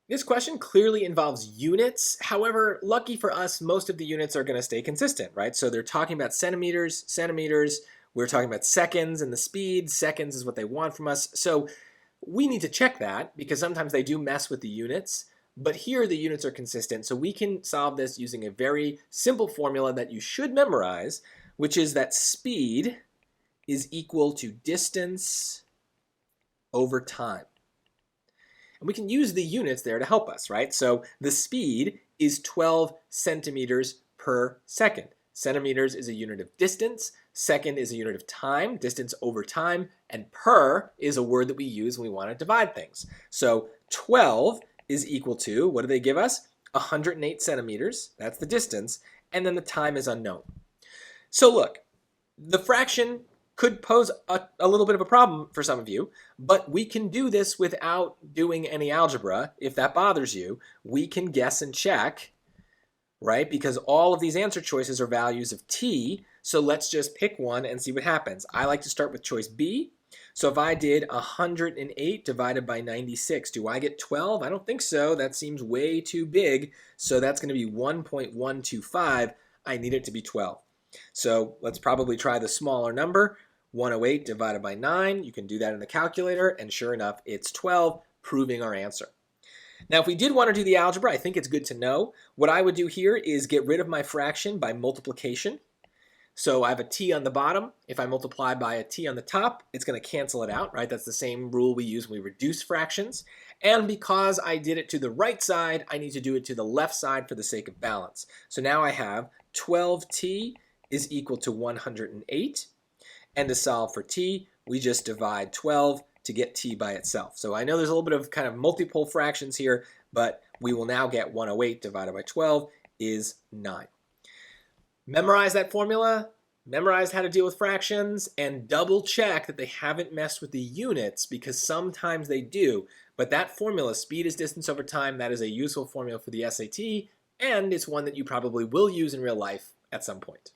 This question clearly involves units. However, lucky for us, most of the units are going to stay consistent, right? So they're talking about centimeters, centimeters. We're talking about seconds and the speed. Seconds is what they want from us. So we need to check that because sometimes they do mess with the units. But here the units are consistent. So we can solve this using a very simple formula that you should memorize, which is that speed is equal to distance over time. And we can use the units there to help us, right? So the speed is 12 centimeters per second. Centimeters is a unit of distance, second is a unit of time, distance over time, and per is a word that we use when we want to divide things. So 12 is equal to, what do they give us? 108 centimeters, that's the distance, and then the time is unknown. So look, the fraction could pose a little bit of a problem for some of you, but we can do this without doing any algebra. If that bothers you, we can guess and check, right? Because all of these answer choices are values of t, so let's just pick one and see what happens. I like to start with choice B. So if I did 108 divided by 96, do I get 12? I don't think so. That seems way too big, so that's going to be 1.125. I need it to be 12. So let's probably try the smaller number. 108 divided by 9, you can do that in the calculator, and sure enough, it's 12, proving our answer. Now, if we did want to do the algebra, I think it's good to know. What I would do here is get rid of my fraction by multiplication. So I have a t on the bottom. If I multiply by a t on the top, it's going to cancel it out, right? That's the same rule we use when we reduce fractions. And because I did it to the right side, I need to do it to the left side for the sake of balance. So now I have 12t is equal to 108. And to solve for t, we just divide 12 to get t by itself. So I know there's a little bit of kind of multiple fractions here, but we will now get 108 divided by 12 is 9. Memorize that formula, memorize how to deal with fractions, and double check that they haven't messed with the units because sometimes they do. But that formula, speed is distance over time, that is a useful formula for the SAT, and it's one that you probably will use in real life at some point.